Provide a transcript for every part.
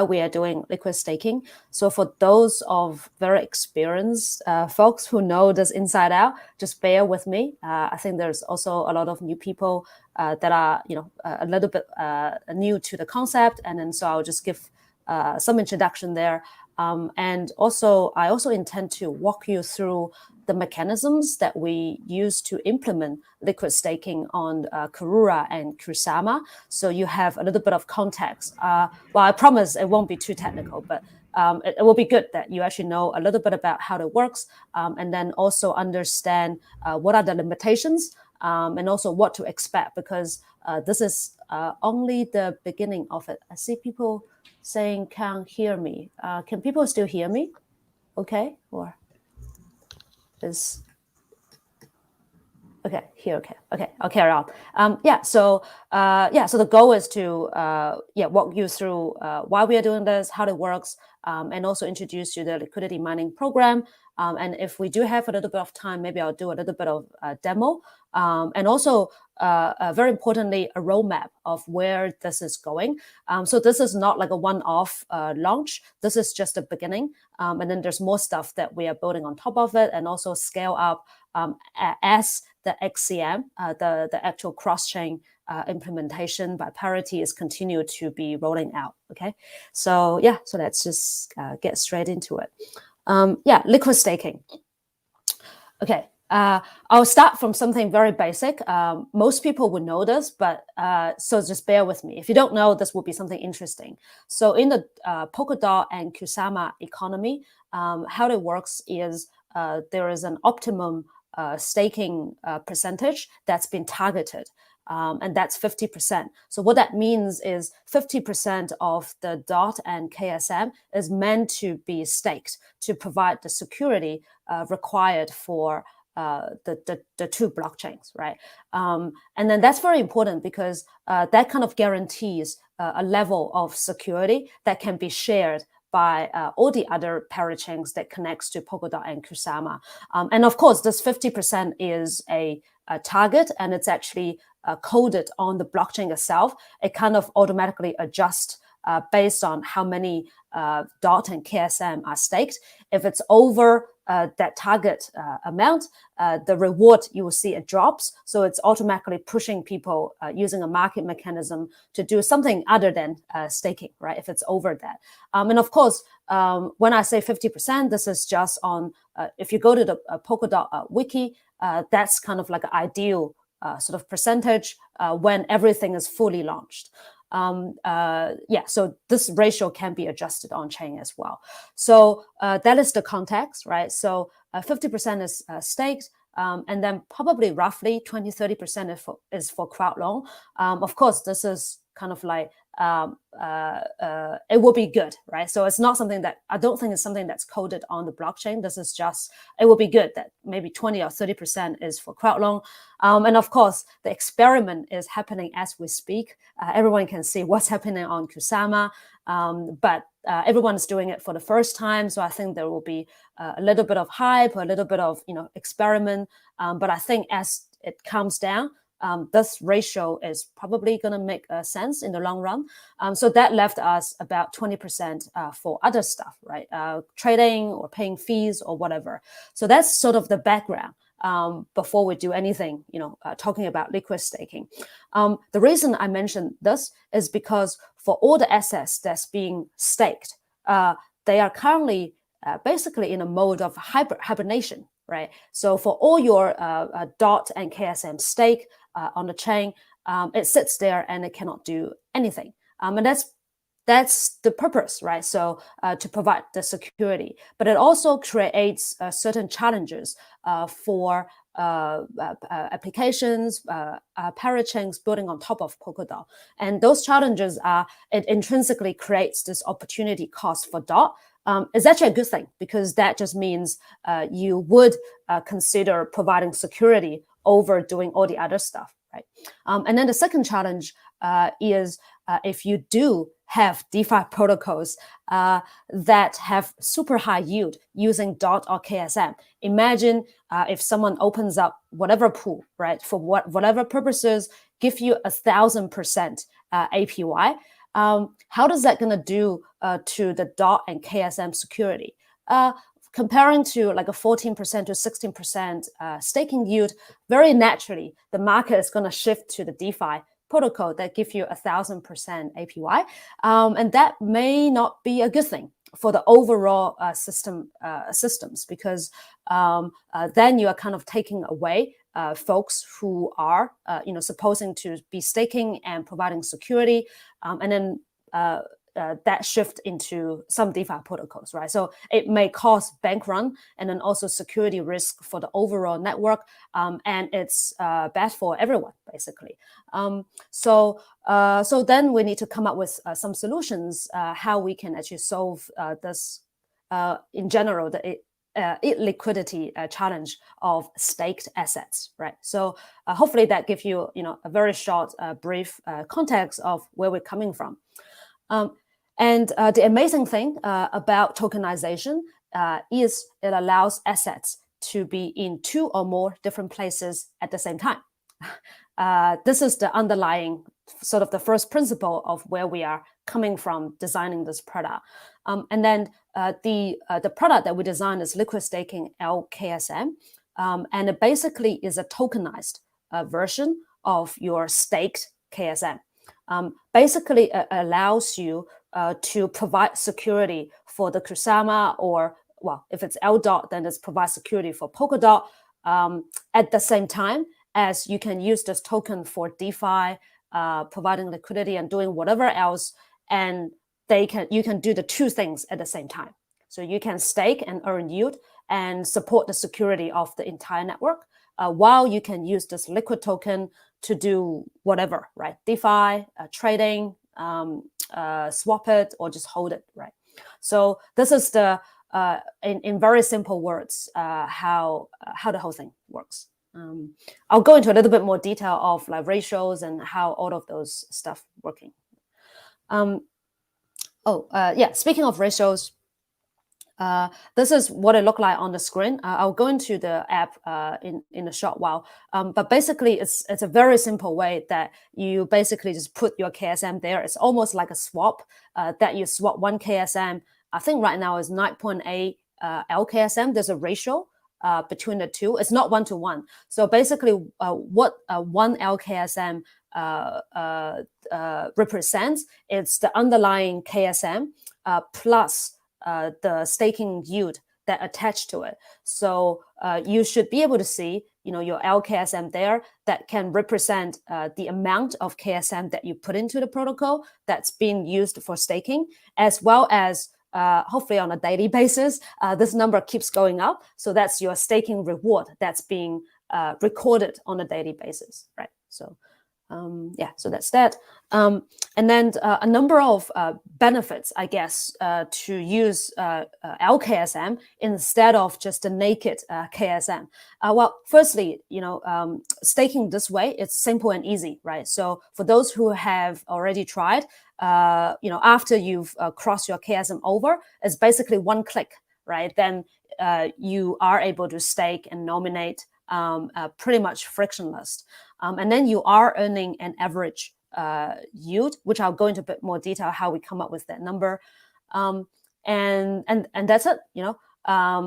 we are doing liquid staking. So for those of very experienced folks who know this inside out, just bear with me. I think there's also a lot of new people that are, a little bit new to the concept, and then so I'll just give some introduction there. And also, I also intend to walk you through the mechanisms that we use to implement liquid staking on Karura and Kusama. So you have a little bit of context. Well, I promise it won't be too technical, but it will be good that you actually know a little bit about how it works, and then also understand what are the limitations, and also what to expect, because this is only the beginning of it. I see people saying can't hear me. Can people still hear me? Okay, or is okay here? Okay, I'll carry on. So the goal is to walk you through why we are doing this, how it works, and also introduce you to the liquidity mining program. And if we do have a little bit of time, maybe I'll do a little bit of demo, and also very importantly, a roadmap of where this is going. So this is not like a one-off launch. This is just the beginning, and then there's more stuff that we are building on top of it, and also scale up as the XCM, the actual cross-chain implementation by parity is continued to be rolling out. Okay, so let's just get straight into it. Liquid staking. Okay, I'll start from something very basic. Most people would know this, but so just bear with me. If you don't know, this will be something interesting. So in the Polkadot and Kusama economy, how it works is there is an optimum staking percentage that's been targeted. And that's 50%. So what that means is 50% of the DOT and KSM is meant to be staked to provide the security required for the two blockchains, right? And then that's very important because that kind of guarantees a level of security that can be shared by all the other parachains that connects to Polkadot and Kusama. And of course, this 50% is a target, and it's actually coded on the blockchain itself. It kind of automatically adjusts based on how many DOT and KSM are staked. If it's over that target amount, the reward, you will see it drops. So it's automatically pushing people using a market mechanism to do something other than staking, right? If it's over that. And of course, when I say 50%, this is just on, if you go to the Polkadot wiki, that's kind of like an ideal sort of percentage when everything is fully launched. So this ratio can be adjusted on chain as well. So that is the context, right? So 50% is staked, and then probably roughly 20-30% is for crowd loan. Of course, this is kind of like it will be good, right? So it's not something that I don't think it's something that's coded on the blockchain. This is just, it will be good that maybe 20 or 30% is for crowd loan. And of course, the experiment is happening as we speak. Everyone can see what's happening on Kusama, but everyone is doing it for the first time. So I think there will be a little bit of hype, a little bit of experiment. But I think as it comes down, this ratio is probably going to make sense in the long run. So that left us about 20% for other stuff, right? Trading or paying fees or whatever. So that's sort of the background before we do anything, talking about liquid staking. The reason I mentioned this is because for all the assets that's being staked, they are currently basically in a mode of hibernation, right? So for all your DOT and KSM stake on the chain, it sits there and it cannot do anything. And that's the purpose, right? So to provide the security, but it also creates certain challenges for applications, parachains building on top of Polkadot. And those challenges are, it intrinsically creates this opportunity cost for DOT. It's actually a good thing because that just means you would consider providing security over doing all the other stuff, right? And then the second challenge is if you do have DeFi protocols that have super high yield using DOT or KSM. Imagine if someone opens up whatever pool, right, for whatever purposes, give you 1,000% APY. How does that going to do to the DOT and KSM security? Comparing to like a 14% to 16% staking yield, very naturally, the market is going to shift to the DeFi protocol that give you 1,000% APY. And that may not be a good thing for the overall systems, because then you are kind of taking away folks who are supposing to be staking and providing security, and then that shift into some DeFi protocols, right? So it may cause bank run and then also security risk for the overall network, and it's bad for everyone, basically. So then we need to come up with some solutions how we can actually solve this in general, the illiquidity challenge of staked assets, right? So hopefully that gives you a very short, brief context of where we're coming from. And the amazing thing about tokenization is it allows assets to be in 2 or more different places at the same time. This is the underlying sort of the first principle of where we are coming from designing this product. And then the product that we designed is liquid staking LKSM, and it basically is a tokenized version of your staked KSM. Basically, it allows you to provide security for the Kusama, or, well, if it's LDOT, then it's provide security for Polkadot at the same time as you can use this token for DeFi, providing liquidity and doing whatever else, and you can do the 2 things at the same time. So you can stake and earn yield and support the security of the entire network, while you can use this liquid token to do whatever, right? DeFi, trading, swap it, or just hold it, right? So this is the in very simple words how the whole thing works. I'll go into a little bit more detail of like ratios and how all of those stuff working. Speaking of ratios, this is what it looked like on the screen. I'll go into the app in a short while. But basically, it's a very simple way that you basically just put your KSM there. It's almost like a swap that you swap 1 KSM. I think right now is 9.8 LKSM. There's a ratio between the 2. It's not 1-to-1. So basically, what 1 LKSM represents, it's the underlying KSM plus the staking yield that attached to it. So you should be able to see, your LKSM there that can represent the amount of KSM that you put into the protocol that's being used for staking, as well as hopefully on a daily basis, this number keeps going up. So that's your staking reward that's being recorded on a daily basis, right? So so that's that. And then a number of benefits, I guess, to use LKSM instead of just a naked KSM. Well, firstly, staking this way, it's simple and easy, right? So for those who have already tried, after you've crossed your KSM over, it's basically 1 click, right? Then you are able to stake and nominate pretty much frictionless. And then you are earning an average yield, which I'll go into a bit more detail how we come up with that number. And that's it,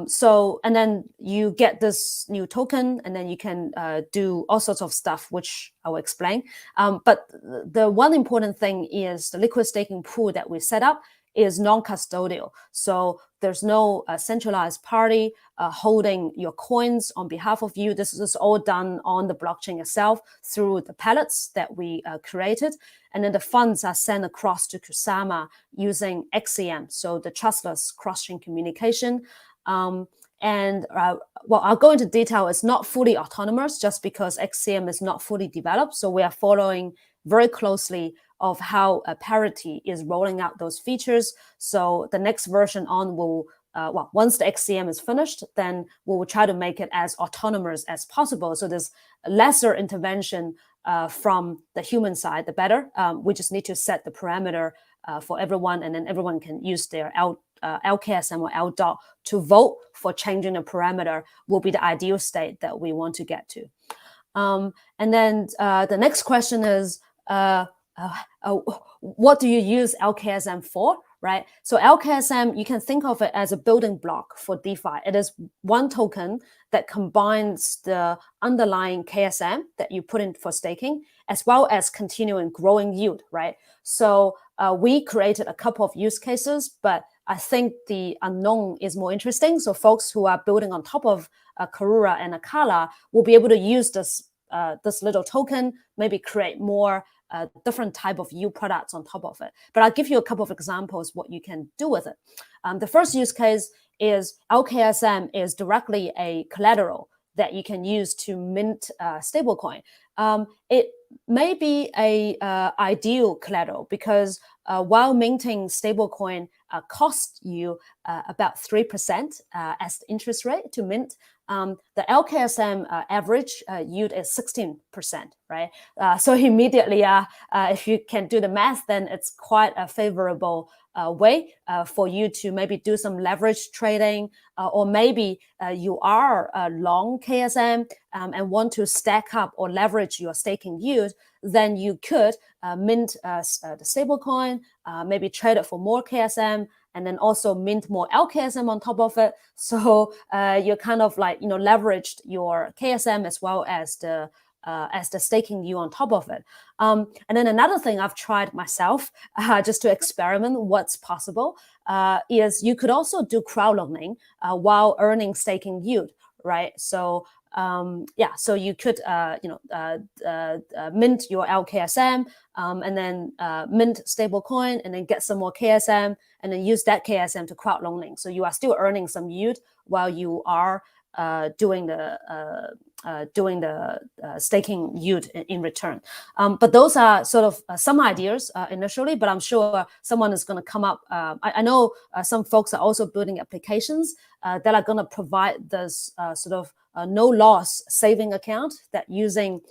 So, and then you get this new token, and then you can do all sorts of stuff, which I will explain. But the one important thing is the liquid staking pool that we set up is non-custodial. So there's no centralized party holding your coins on behalf of you. This is all done on the blockchain itself through the pellets that we created. And then the funds are sent across to Kusama using XCM, so the trustless cross-chain communication. I'll go into detail. It's not fully autonomous just because XCM is not fully developed. So we are following very closely of how Parity is rolling out those features. So the next version on will, once the XCM is finished, then we will try to make it as autonomous as possible. So there's lesser intervention from the human side, the better. We just need to set the parameter for everyone, and then everyone can use their LKSM or LDOT to vote for changing the parameter will be the ideal state that we want to get to. And then the next question is, what do you use LKSM for, right? So LKSM, you can think of it as a building block for DeFi. It is one token that combines the underlying KSM that you put in for staking, as well as continuing growing yield, right? So we created a couple of use cases, but I think the unknown is more interesting. So folks who are building on top of Karura and Acala will be able to use this little token, maybe create more different type of yield products on top of it. But I'll give you a couple of examples what you can do with it. The first use case is LKSM is directly a collateral that you can use to mint stablecoin. It may be a ideal collateral because while minting stablecoin costs you about 3% as the interest rate to mint, the LKSM average yield is 16%, right? So immediately, if you can do the math, then it's quite a favorable way for you to maybe do some leverage trading, or maybe you are long KSM and want to stack up or leverage your staking yield, then you could mint the stablecoin, maybe trade it for more KSM, and then also mint more LKSM on top of it. So you're kind of like, leveraged your KSM as well as the staking yield on top of it. And then another thing I've tried myself just to experiment what's possible is you could also do crowd loaning while earning staking yield, right? So so you could mint your LKSM and then mint stablecoin and then get some more KSM and then use that KSM to crowd loaning. So you are still earning some yield while you are doing the staking yield in return. But those are sort of some ideas initially, but I'm sure someone is going to come up. I know some folks are also building applications that are going to provide this sort of no loss saving account that using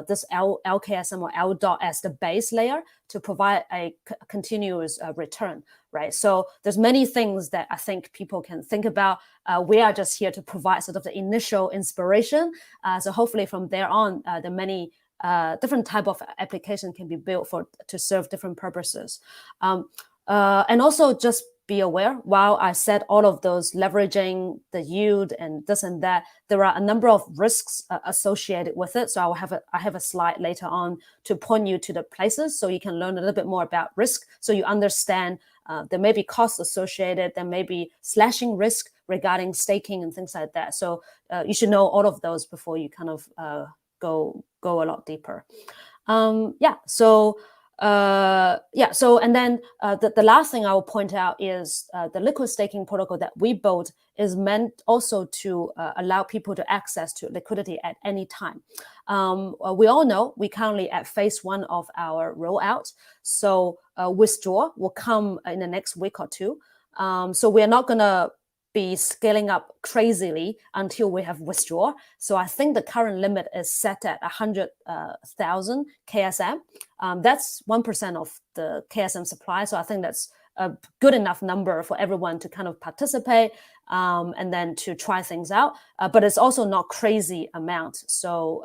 this LKSM or L dot as the base layer to provide a continuous return, right? So there's many things that I think people can think about. We are just here to provide sort of the initial inspiration. So hopefully from there on, the many different type of application can be built to serve different purposes. And also just be aware, while I said all of those leveraging the yield and this and that, there are a number of risks associated with it. So I have a slide later on to point you to the places so you can learn a little bit more about risk, so you understand there may be costs associated, there may be slashing risk regarding staking and things like that. So you should know all of those before you kind of go a lot deeper. So and then the last thing I will point out is the liquid staking protocol that we built is meant also to allow people to access to liquidity at any time. We all know we currently at phase 1 of our rollout, so withdrawal will come in the next week or two. So we're not going to be scaling up crazily until we have withdraw. So I think the current limit is set at 100,000 KSM. That's 1% of the KSM supply. So I think that's a good enough number for everyone to kind of participate and then to try things out. But it's also not crazy amount. So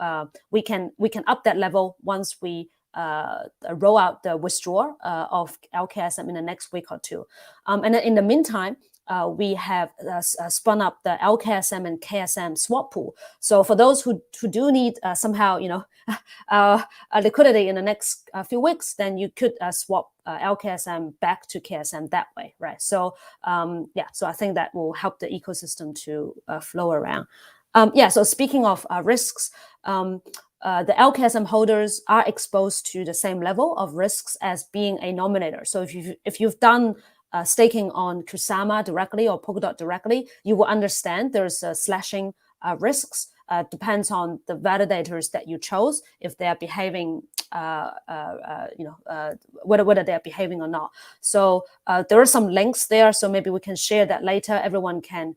we can up that level once we roll out the withdrawal of LKSM in the next week or two. And then in the meantime, we have spun up the LKSM and KSM swap pool. So for those who do need somehow, liquidity in the next few weeks, then you could swap LKSM back to KSM that way, right? So so I think that will help the ecosystem to flow around. So speaking of risks, the LKSM holders are exposed to the same level of risks as being a nominator. So if you've done staking on Kusama directly or Polkadot directly, you will understand there's slashing risks. Depends on the validators that you chose, if they are behaving, whether they are behaving or not. So there are some links there, so maybe we can share that later. Everyone can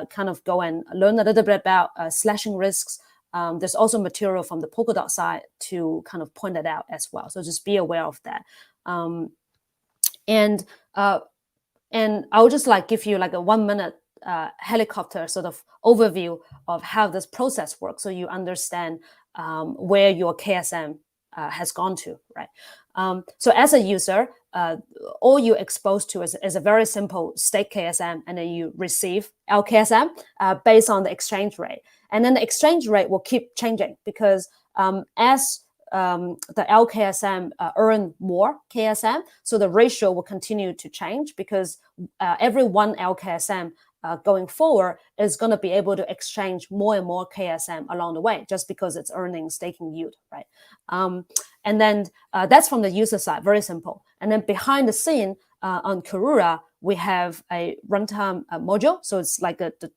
kind of go and learn a little bit about slashing risks. There's also material from the Polkadot side to kind of point that out as well. So just be aware of that. And I'll just give you a 1 minute helicopter sort of overview of how this process works, so you understand where your KSM has gone to, right? So as a user, all you're exposed to is a very simple stake KSM, and then you receive LKSM based on the exchange rate. And then the exchange rate will keep changing because as the LKSM earn more KSM, so the ratio will continue to change because every one LKSM going forward is going to be able to exchange more and more KSM along the way, just because it's earning staking yield, right? And then that's from the user side, very simple. And then behind the scene on Karura, we have a runtime module, so it's like the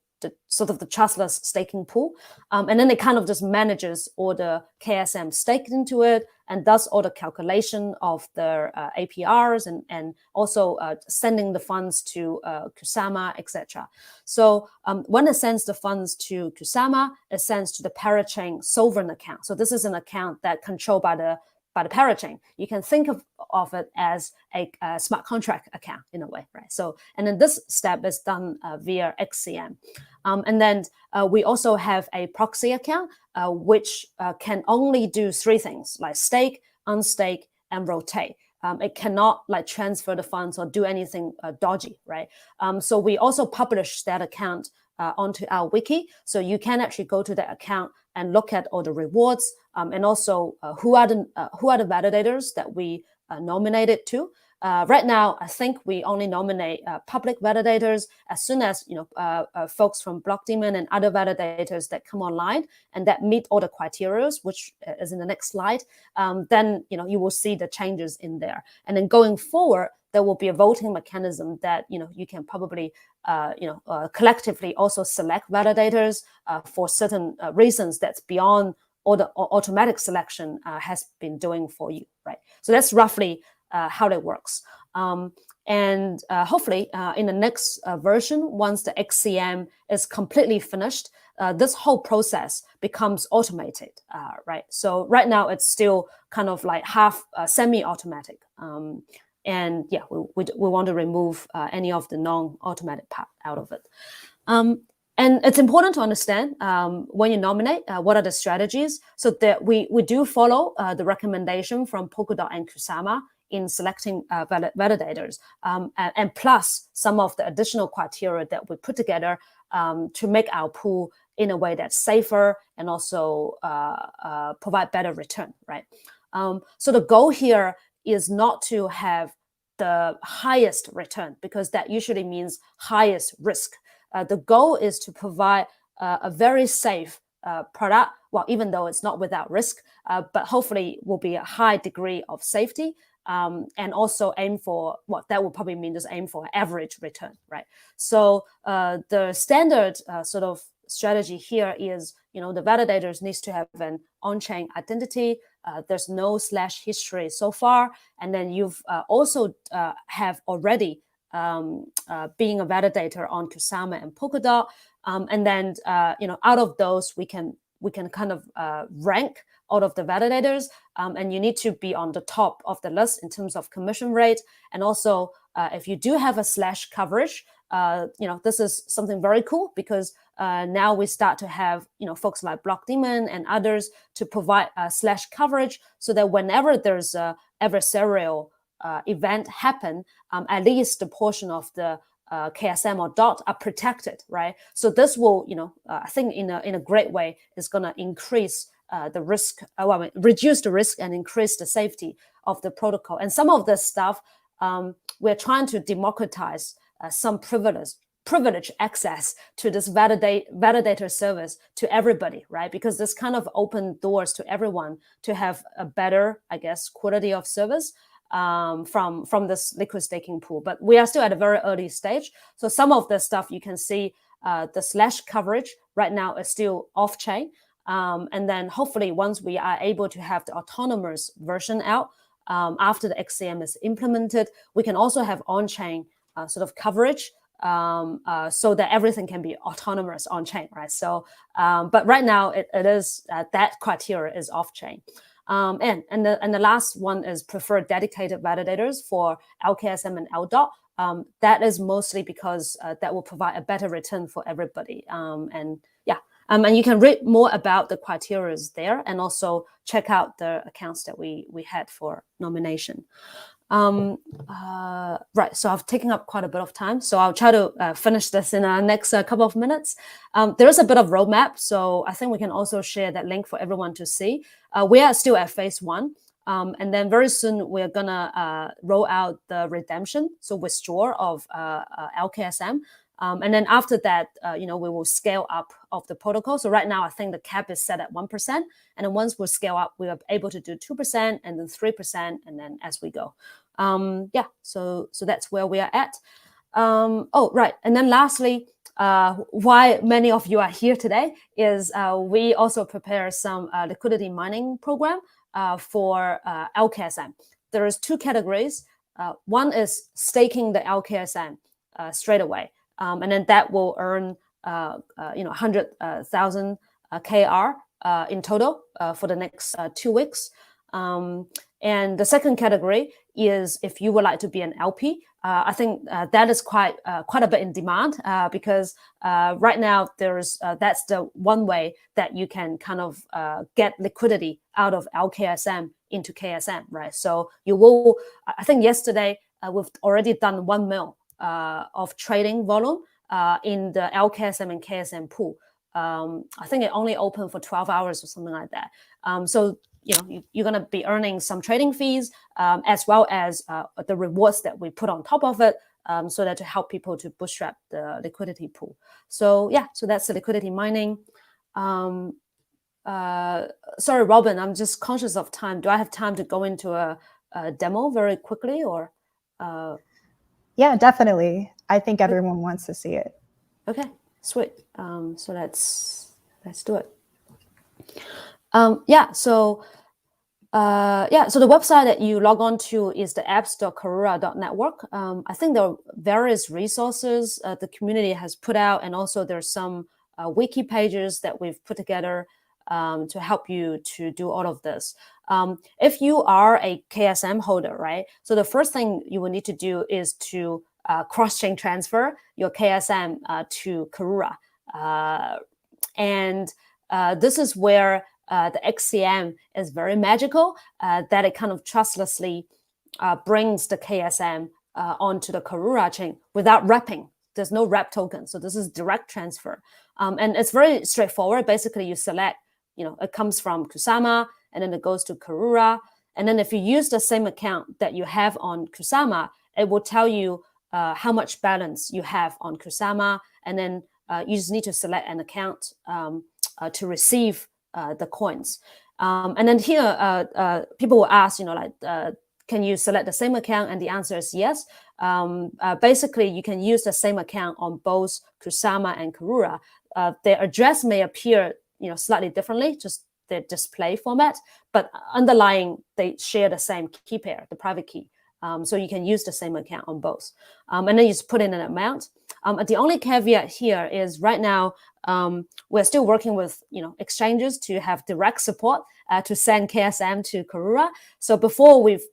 sort of the trustless staking pool, and then it kind of just manages all the KSM staked into it and does all the calculation of the APRs and also sending the funds to Kusama, etc. So when it sends the funds to Kusama, it sends to the parachain sovereign account. So this is an account that controlled by the parachain. You can think of it as a smart contract account in a way, right? So, and then this step is done via XCM. And then we also have a proxy account, which can only do three things, like stake, unstake, and rotate. It cannot like transfer the funds or do anything dodgy, right? So we also publish that account onto our wiki. So you can actually go to that account and look at all the rewards, and also who are the validators that we nominated to. Right now, I think we only nominate public validators. As soon as folks from Blockdaemon and other validators that come online and that meet all the criteria, which is in the next slide, then you will see the changes in there. And then going forward, there will be a voting mechanism that you can probably collectively also select validators for certain reasons that's beyond all the automatic selection has been doing for you, right? So that's roughly how that works. And hopefully in the next version, once the XCM is completely finished, this whole process becomes automated, right? So right now it's still kind of like half semi-automatic. And yeah, we want to remove any of the non-automatic part out of it. And it's important to understand when you nominate, what are the strategies, so that we do follow the recommendation from Polkadot and Kusama in selecting validators, and plus some of the additional criteria that we put together to make our pool in a way that's safer and also provide better return, right? So the goal here is not to have the highest return, because that usually means highest risk. The goal is to provide a very safe product, well, even though it's not without risk, but hopefully will be a high degree of safety, and also aim for what that will probably mean, just aim for average return, right? So the standard sort of strategy here is, the validators needs to have an on-chain identity. There's no /history so far, and then you've also have already being a validator on Kusama and Polkadot, and then out of those we can kind of rank out of the validators, and you need to be on the top of the list in terms of commission rate. And also if you do have a / coverage, this is something very cool, because now we start to have folks like Blockdaemon and others to provide / coverage, so that whenever there's a adversarial event happen, at least the portion of the KSM or DOT are protected, right? So this will, I think in a great way is going to increase the risk, reduce the risk and increase the safety of the protocol. And some of this stuff, we're trying to democratize some privilege access to this validator service to everybody, right? Because this kind of open doors to everyone to have a better, I guess, quality of service from this liquid staking pool. But we are still at a very early stage. So some of the stuff you can see, the / coverage right now is still off-chain. And then hopefully once we are able to have the autonomous version out, after the XCM is implemented, we can also have on-chain sort of coverage, so that everything can be autonomous on-chain, right? So, but right now it is that criteria is off-chain. And the last one is preferred dedicated validators for LKSM and LDOT. That is mostly because that will provide a better return for everybody. And yeah, And you can read more about the criteria there, and also check out the accounts that we had for nomination. Right, so I've taken up quite a bit of time, so I'll try to finish this in the next couple of minutes. There is a bit of roadmap, so I think we can also share that link for everyone to see. We are still at phase 1, and then very soon we're gonna roll out the redemption, so withdraw of LKSM. And then after that, we will scale up of the protocol. So right now, I think the cap is set at 1%. And then once we scale up, we are able to do 2% and then 3%, and then as we go. So that's where we are at. Right. And then lastly, why many of you are here today is we also prepare some liquidity mining program for LKSM. There is 2 categories. One is staking the LKSM straight away. And then that will earn 100,000 KR in total for the next 2 weeks. And the second category is if you would like to be an LP. I think that is quite a bit in demand because right now that's the one way that you can kind of get liquidity out of LKSM into KSM, right? So you will. I think yesterday we've already done 1 mil of trading volume in the LKSM and KSM pool. I think it only opened for 12 hours or something like that. So you're going to be earning some trading fees as well as the rewards that we put on top of it, so that to help people to bootstrap the liquidity pool. So so that's the liquidity mining. Sorry, Robin, I'm just conscious of time. Do I have time to go into a demo very quickly, or? Yeah, definitely. I think everyone wants to see it. Okay, sweet. So let's do it. So the website that you log on to is the apps.karura.network. I think there are various resources the community has put out, and also there's some wiki pages that we've put together to help you to do all of this. If you are a KSM holder, right? So the first thing you will need to do is to cross-chain transfer your KSM to Karura. And this is where the XCM is very magical, that it kind of trustlessly brings the KSM onto the Karura chain without wrapping. There's no wrap token. So this is direct transfer. And it's very straightforward. Basically, you select, it comes from Kusama, and then it goes to Karura. And then if you use the same account that you have on Kusama, it will tell you how much balance you have on Kusama. And then you just need to select an account to receive the coins. And then here, people will ask, can you select the same account? And the answer is yes. Basically, you can use the same account on both Kusama and Karura. Their address may appear, slightly differently, just the display format, but underlying, they share the same key pair, the private key. So you can use the same account on both. And then you just put in an amount. The only caveat here is right now, we're still working with exchanges to have direct support to send KSM to Karura. So before we've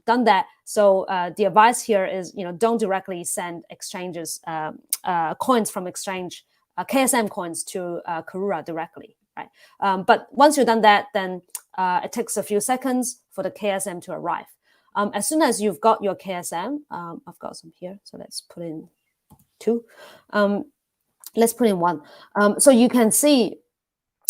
done that, so the advice here is don't directly send exchanges coins from exchange, KSM coins to Karura directly, right? But once you've done that, then it takes a few seconds for the KSM to arrive. As soon as you've got your KSM, I've got some here, so let's put in 2. Let's put in 1. So you can see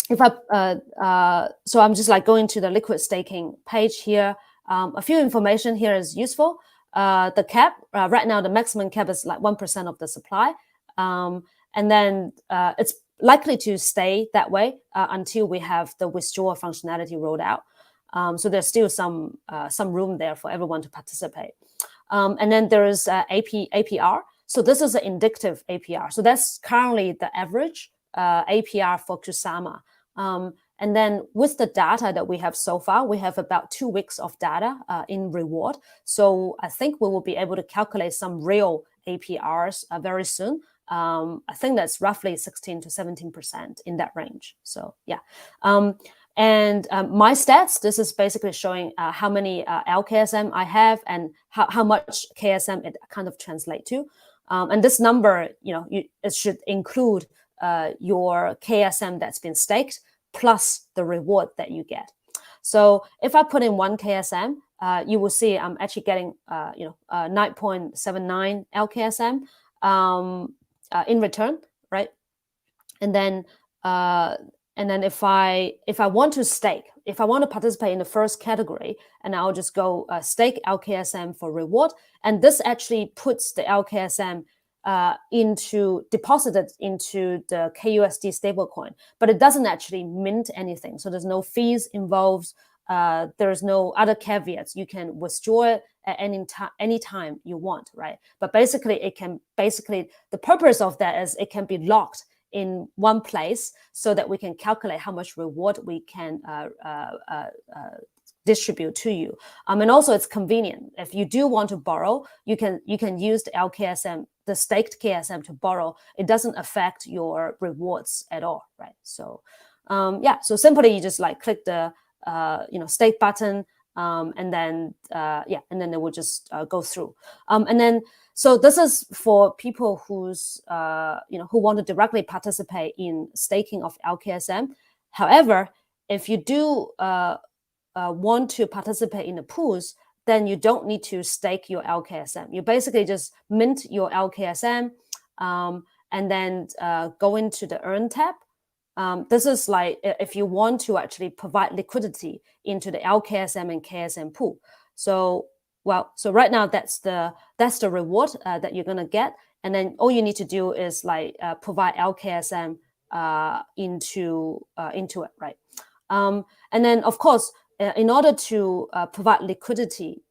if so I'm just going to the liquid staking page here. A few information here is useful. The cap, right now, the maximum cap is 1% of the supply. And then it's likely to stay that way until we have the withdrawal functionality rolled out. So there's still some room there for everyone to participate. And then there is APR. So this is an indicative APR. So that's currently the average APR for Kusama. And then with the data that we have so far, we have about 2 weeks of data in reward. So I think we will be able to calculate some real APRs very soon. I think that's roughly 16 to 17% in that range. So yeah. And my stats, this is basically showing how many LKSM I have and how much KSM it kind of translate to. And this number, it should include your KSM that's been staked plus the reward that you get. So if I put in 1 KSM, you will see I'm actually getting 9.79 LKSM in return, right? And then if I want to stake, if I want to participate in the first category, and I'll just go stake LKSM for reward, and this actually puts the LKSM deposited into the KUSD stablecoin, but it doesn't actually mint anything. So there's no fees involved. There's no other caveats. You can withdraw it at any time you want, right? But basically, the purpose of that is it can be locked in one place so that we can calculate how much reward we can distribute to you. And also it's convenient. If you do want to borrow, you can use the LKSM, the staked KSM to borrow. It doesn't affect your rewards at all, right? So so simply you just like click the stake button, and then it will just go through. And then so this is for people who want to directly participate in staking of LKSM. However, if you do want to participate in the pools, then you don't need to stake your LKSM. You basically just mint your LKSM, and then go into the Earn tab. This is like if you want to actually provide liquidity into the LKSM and KSM pool. So right now that's the reward that you're gonna get, and then all you need to do is like provide LKSM into it, right? And then of course, in order to provide liquidity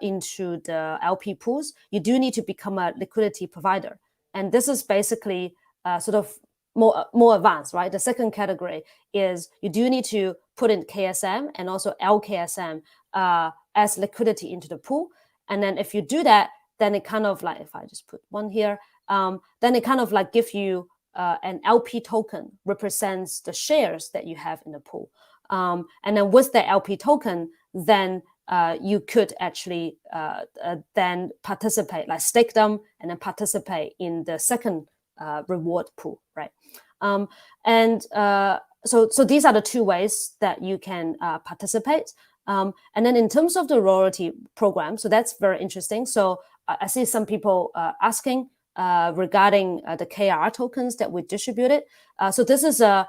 into the LP pools, you do need to become a liquidity provider, and this is basically sort of more advanced, right? The second category is you do need to put in KSM and also LKSM as liquidity into the pool. And then if you do that, then it kind of like, if I just put one here, then it kind of like give you an LP token represents the shares that you have in the pool. And then with the LP token, then you could actually then participate, like stake them and then participate in the second reward pool, right? So these are the two ways that you can participate. And then in terms of the royalty program, so that's very interesting. So I see some people asking regarding the KR tokens that we distributed. So this is a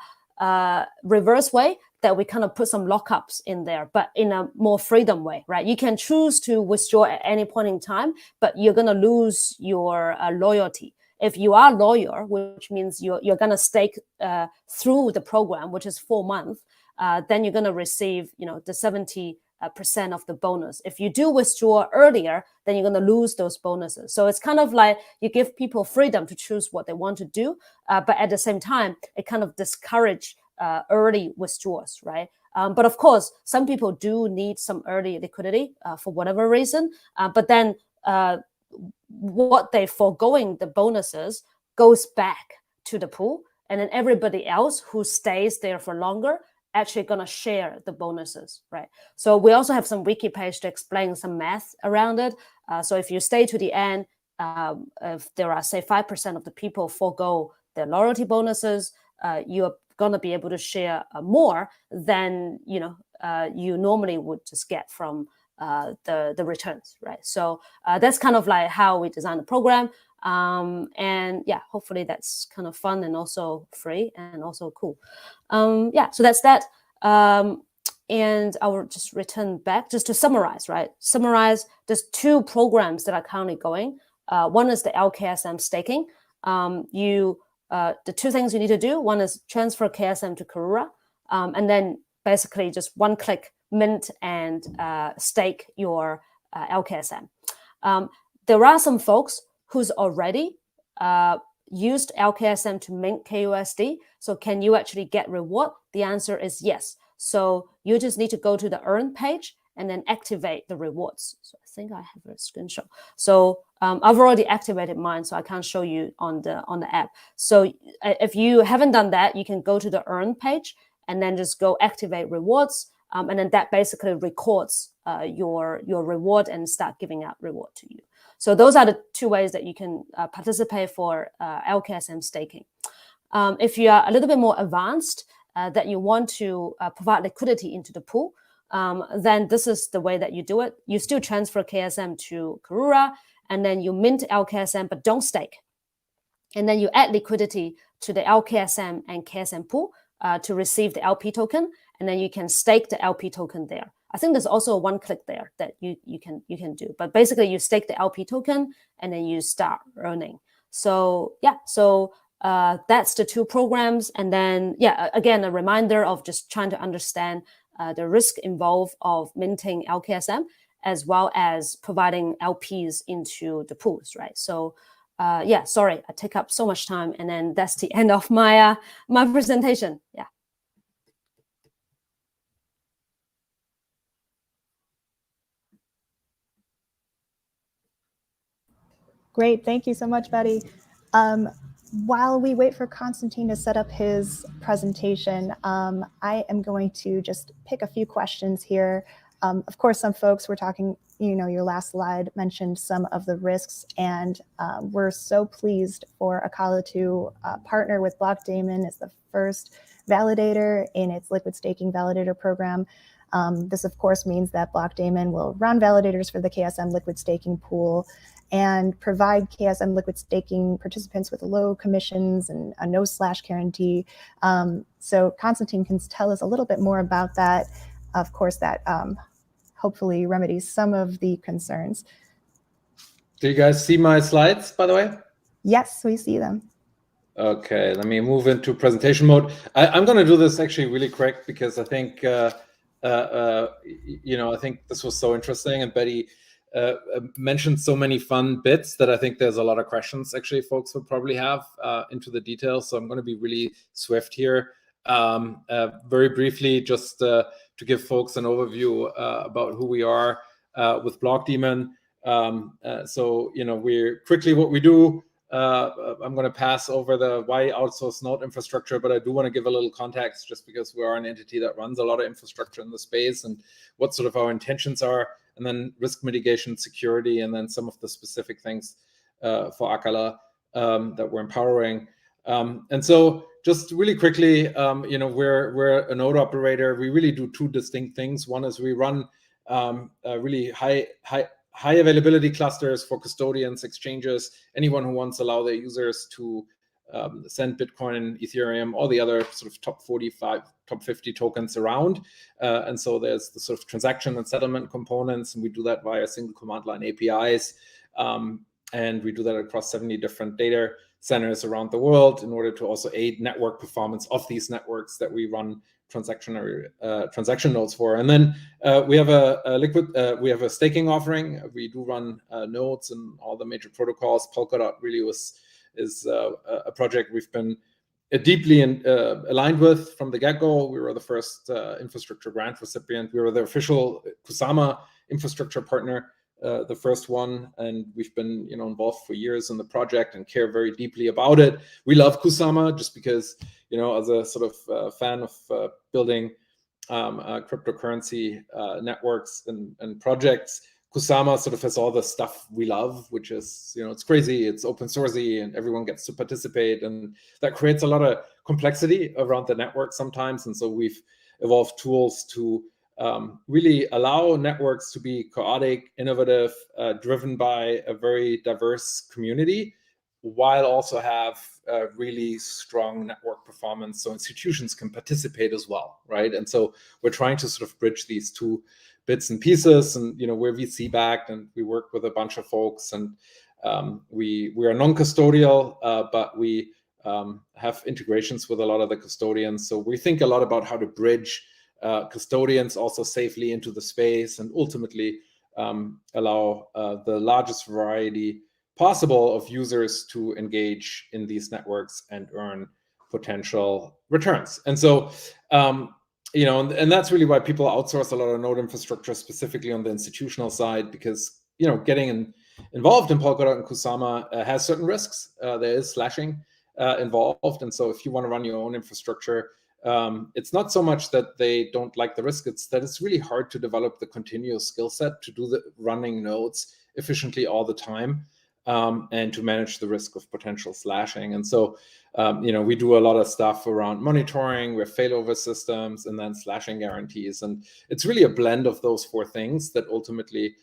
reverse way that we kind of put some lockups in there, but in a more freedom way, right? You can choose to withdraw at any point in time, but you're going to lose your loyalty. If you are loyal, which means you're going to stake through the program, which is 4 months, then you're going to receive, the 70% of the bonus. If you do withdraw earlier, then you're going to lose those bonuses. So it's kind of like you give people freedom to choose what they want to do, but at the same time, it kind of discourages early withdrawals, right? But of course, some people do need some early liquidity for whatever reason, but then what they foregoing the bonuses goes back to the pool, and then everybody else who stays there for longer actually going to share the bonuses, right? So we also have some wiki page to explain some math around it. So if you stay to the end, if there are, say, 5% of the people forego their loyalty bonuses, you're going to be able to share more than you normally would just get from the returns, right? So that's kind of like how we design the program. And yeah, hopefully that's kind of fun and also free and also cool. So that's that. And I will just return back just to summarize, right? There's 2 programs that are currently going. One is the LKSM staking. The 2 things you need to do, one is transfer KSM to Karura, and then basically just one click mint and stake your LKSM. There are some folks who's already used LKSM to mint KUSD. So can you actually get reward? The answer is yes. So you just need to go to the Earn page and then activate the rewards. So I think I have a screenshot. So I've already activated mine, so I can't show you on the app. So if you haven't done that, you can go to the Earn page and then just go activate rewards. And then that basically records your reward and start giving out reward to you. So those are the 2 ways that you can participate for LKSM staking. If you are a little bit more advanced, that you want to provide liquidity into the pool, then this is the way that you do it. You still transfer KSM to Karura, and then you mint LKSM, but don't stake. And then you add liquidity to the LKSM and KSM pool to receive the LP token, and then you can stake the LP token there. I think there's also a one click there that you can do. But basically, you stake the LP token, and then you start earning. So yeah, that's the two programs. And then yeah, again, a reminder of just trying to understand the risk involved of minting LKSM, as well as providing LPs into the pools, right? So yeah, sorry, I take up so much time, and then that's the end of my my presentation. Yeah. Great, thank you so much, Betty. While we wait for Konstantin to set up his presentation, I am going to just pick a few questions here. Of course, some folks were talking, your last slide mentioned some of the risks, and we're so pleased for Acala to partner with Blockdaemon as the first validator in its liquid staking validator program. This, of course, means that Blockdaemon will run validators for the KSM liquid staking pool and provide KSM liquid staking participants with low commissions and a no slash guarantee. So Konstantin can tell us a little bit more about that. Of course, that hopefully remedies some of the concerns. Do you guys see my slides, by the way? Yes, we see them. Okay, let me move into presentation mode. I'm going to do this actually really quick because I think, I think this was so interesting, and Betty mentioned so many fun bits that I think there's a lot of questions actually folks will probably have into the details. So I'm going to be really swift here. Very briefly, just to give folks an overview about who we are with Blockdaemon. So, we're quickly what we do. I'm going to pass over the why outsource node infrastructure, but I do want to give a little context just because we are an entity that runs a lot of infrastructure in the space and what sort of our intentions are, and then risk mitigation, security, and then some of the specific things for Acala that we're empowering. And so just really quickly, we're a node operator. We really do two distinct things. One is we run really high availability clusters for custodians, exchanges, anyone who wants to allow their users to send Bitcoin, Ethereum, all the other sort of top 45, top 50 tokens around. And so there's the sort of transaction and settlement components, and we do that via single command line APIs. And we do that across 70 different data centers around the world in order to also aid network performance of these networks that we run transaction nodes for. And then we have we have a staking offering. We do run nodes and all the major protocols. Polkadot really is a project we've been deeply aligned with from the get-go. We were the first infrastructure grant recipient. We were the official Kusama infrastructure partner, the first one, and we've been involved for years in the project and care very deeply about it. We love Kusama just because, as a sort of fan of building cryptocurrency networks and projects, Kusama sort of has all the stuff we love, which is, it's crazy, it's open sourcey, and everyone gets to participate, and that creates a lot of complexity around the network sometimes. And so we've evolved tools to really allow networks to be chaotic, innovative, driven by a very diverse community, while also have really strong network performance, so institutions can participate as well, right? And so we're trying to sort of bridge these two bits and pieces, and we're VC backed, and we work with a bunch of folks, and we are non-custodial, but we have integrations with a lot of the custodians. So we think a lot about how to bridge custodians also safely into the space, and ultimately allow the largest variety possible of users to engage in these networks and earn potential returns. And so, and that's really why people outsource a lot of node infrastructure, specifically on the institutional side, because, getting involved in Polkadot and Kusama has certain risks. There is slashing involved. And so if you want to run your own infrastructure, it's not so much that they don't like the risk, it's that it's really hard to develop the continuous skill set to do the running nodes efficiently all the time. and to manage the risk of potential slashing. And so, we do a lot of stuff around monitoring, we have failover systems, and then slashing guarantees. And it's really a blend of those four things that ultimately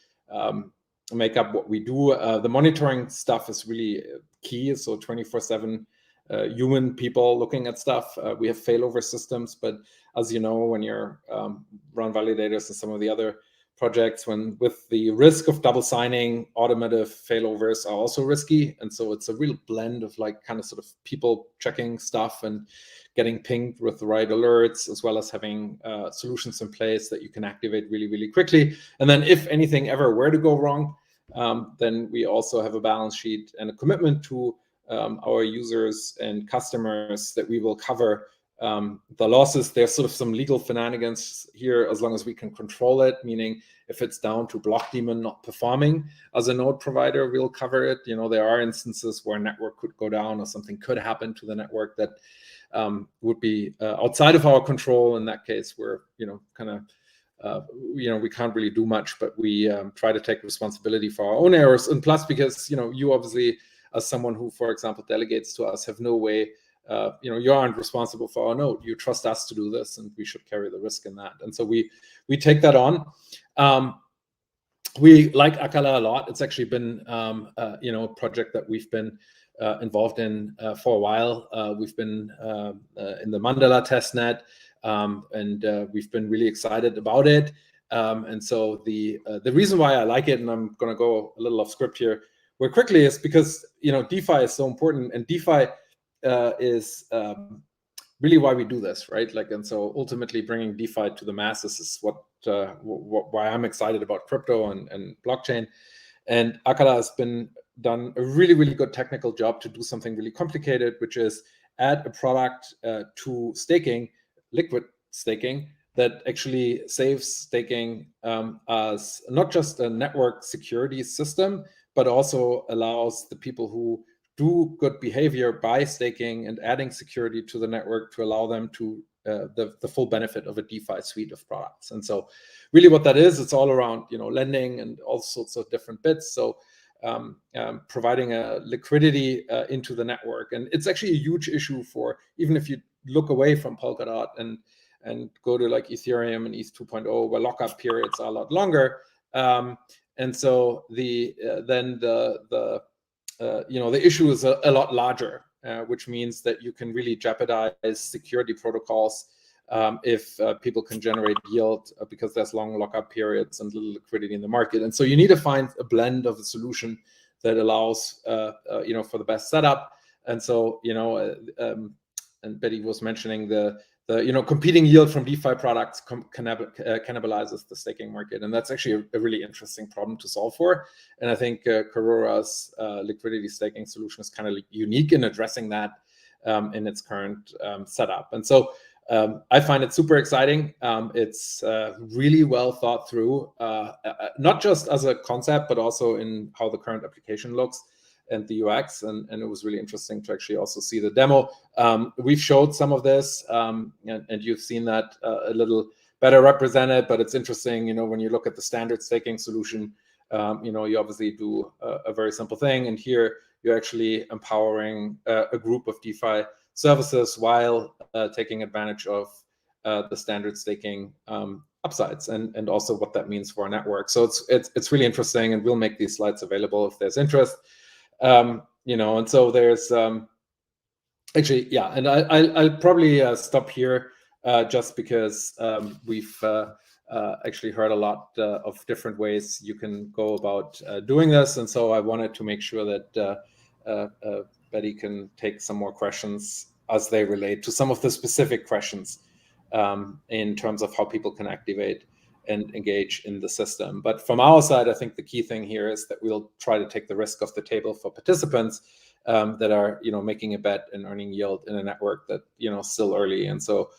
make up what we do. The monitoring stuff is really key. So 24/7 human people looking at stuff. We have failover systems, but as you know, when you're run validators and some of the other projects, with the risk of double signing, automative failovers are also risky. And so it's a real blend of like kind of sort of people checking stuff and getting pinged with the right alerts, as well as having solutions in place that you can activate really, really quickly. And then if anything ever were to go wrong, then we also have a balance sheet and a commitment to our users and customers that we will cover the losses. There's sort of some legal shenanigans here as long as we can control it, meaning if it's down to Blockdaemon not performing as a node provider, we'll cover it. There are instances where a network could go down or something could happen to the network that would be outside of our control. In that case, we're, we can't really do much, but we try to take responsibility for our own errors. And plus, because, you obviously, as someone who, for example, delegates to us, have no way, you aren't responsible for our node. You trust us to do this, and we should carry the risk in that. And so we take that on. We like Acala a lot. It's actually been, a project that we've been involved in for a while. We've been in the Mandala testnet, and we've been really excited about it. And so the reason why I like it, and I'm going to go a little off script here very quickly, is because DeFi is so important, and DeFi is really why we do this, right? And so ultimately bringing DeFi to the masses is why I'm excited about crypto and blockchain. And Acala has done a really, really good technical job to do something really complicated, which is add a product to staking, liquid staking, that actually saves staking as not just a network security system, but also allows the people who do good behavior by staking and adding security to the network to allow them to the full benefit of a DeFi suite of products. And so really what that is, it's all around, lending and all sorts of different bits. So providing a liquidity into the network. And it's actually a huge issue for, even if you look away from Polkadot and go to like Ethereum and ETH 2.0, where lockup periods are a lot longer. And so the issue is a lot larger, which means that you can really jeopardize security protocols if people can generate yield because there's long lockup periods and little liquidity in the market. And so you need to find a blend of a solution that allows, for the best setup. And so, and Betty was mentioning the competing yield from DeFi products cannibalizes the staking market. And that's actually a really interesting problem to solve for. And I think Karura's liquidity staking solution is kind of unique in addressing that in its current setup. And so I find it super exciting. It's really well thought through, not just as a concept, but also in how the current application looks and the UX, and it was really interesting to actually also see the demo. We've showed some of this, and you've seen that a little better represented, but it's interesting, when you look at the standard staking solution, you obviously do a very simple thing, and here you're actually empowering a group of DeFi services while taking advantage of the standard staking upsides and also what that means for our network. So it's really interesting, and we'll make these slides available if there's interest. And so there's actually, yeah, and I'll probably stop here just because we've actually heard a lot of different ways you can go about doing this. And so I wanted to make sure that Betty can take some more questions as they relate to some of the specific questions in terms of how people can activate and engage in the system. But from our side, I think the key thing here is that we'll try to take the risk off the table for participants that are, making a bet and earning yield in a network that, still early. And so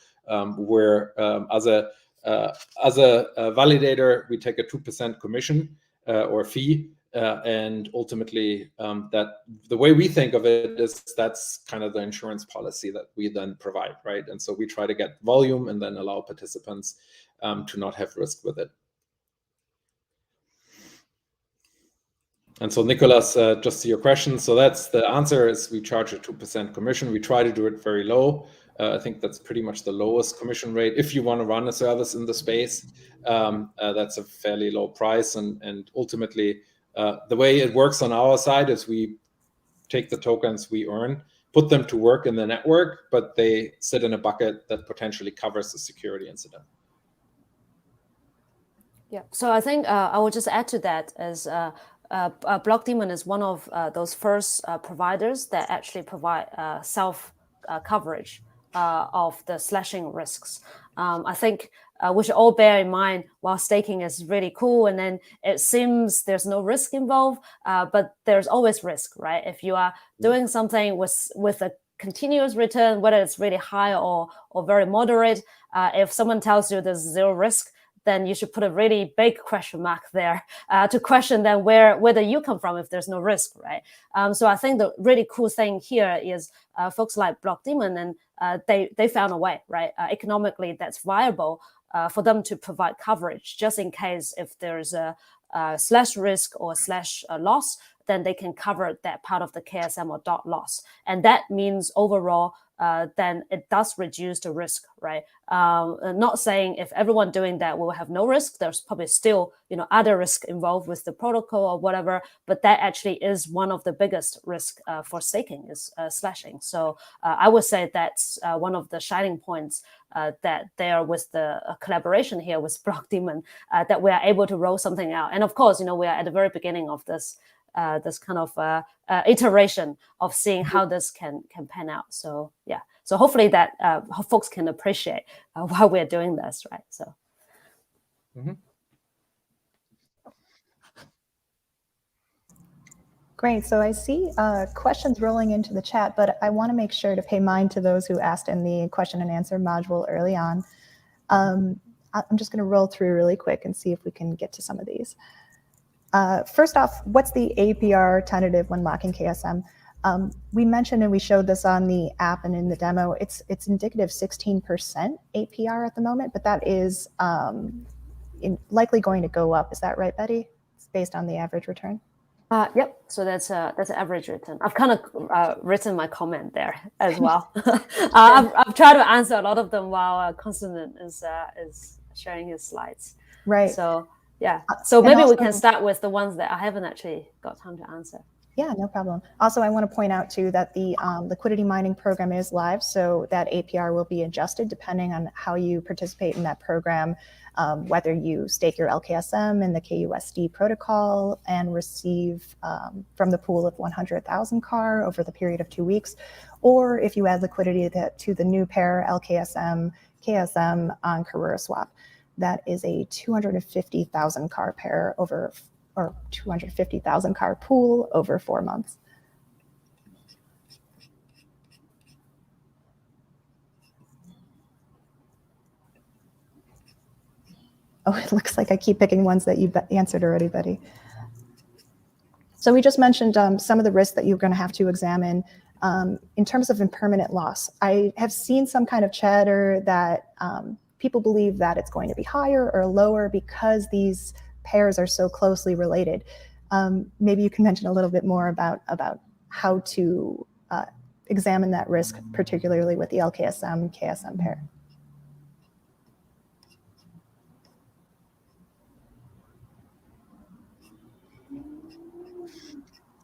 we're as a validator, we take a 2% commission or fee. And ultimately, that the way we think of it is that's kind of the insurance policy that we then provide, right? And so we try to get volume and then allow participants to not have risk with it. And so Nicholas, just to your question, so that's the answer is we charge a 2% commission. We try to do it very low. I think that's pretty much the lowest commission rate. If you want to run a service in the space, that's a fairly low price. And ultimately, the way it works on our side is we take the tokens we earn, put them to work in the network, but they sit in a bucket that potentially covers the security incident. Yeah, so I think I will just add to that as Blockdaemon is one of those first providers that actually provide self coverage of the slashing risks. I think we should all bear in mind while staking is really cool and then it seems there's no risk involved, but there's always risk, right? If you are doing something with a continuous return, whether it's really high or very moderate, if someone tells you there's zero risk, then you should put a really big question mark there to question then whether you come from if there's no risk, right? So I think the really cool thing here is folks like Blockdaemon, and they found a way, right? Economically, that's viable for them to provide coverage just in case if there's a slash risk or slash loss, then they can cover that part of the KSM or dot loss. And that means overall, then it does reduce the risk, right? Not saying if everyone doing that will have no risk. There's probably still, other risk involved with the protocol or whatever. But that actually is one of the biggest risk for staking is slashing. So I would say that's one of the shining points that there with the collaboration here with Blockdaemon that we are able to roll something out. And of course, we are at the very beginning of this kind of iteration of seeing how this can pan out. So yeah, so hopefully that folks can appreciate why we're doing this, right? So. Mm-hmm. Great. So I see questions rolling into the chat, but I want to make sure to pay mind to those who asked in the question and answer module early on. I'm just going to roll through really quick and see if we can get to some of these. First off, what's the APR tentative when locking KSM? We mentioned and we showed this on the app and in the demo. It's indicative 16% APR at the moment, but that is likely going to go up. Is that right, Betty? It's based on the average return. Yep. So that's an average return. I've kind of written my comment there as well. I've tried to answer a lot of them while Konstantin is sharing his slides. Right. So. Yeah, so maybe we can start with the ones that I haven't actually got time to answer. Yeah, no problem. Also, I want to point out too that the liquidity mining program is live, so that APR will be adjusted depending on how you participate in that program, whether you stake your LKSM in the KUSD protocol and receive from the pool of 100,000 CAR over the period of 2 weeks, or if you add liquidity to the new pair LKSM, KSM on Karura swap. That is a 250,000 CAR pair over, or 250,000 CAR pool over 4 months. Oh, it looks like I keep picking ones that you answered already, Betty. So we just mentioned some of the risks that you're going to have to examine in terms of impermanent loss. I have seen some kind of chatter that people believe that it's going to be higher or lower because these pairs are so closely related. Maybe you can mention a little bit more about how to examine that risk, particularly with the LKSM KSM pair.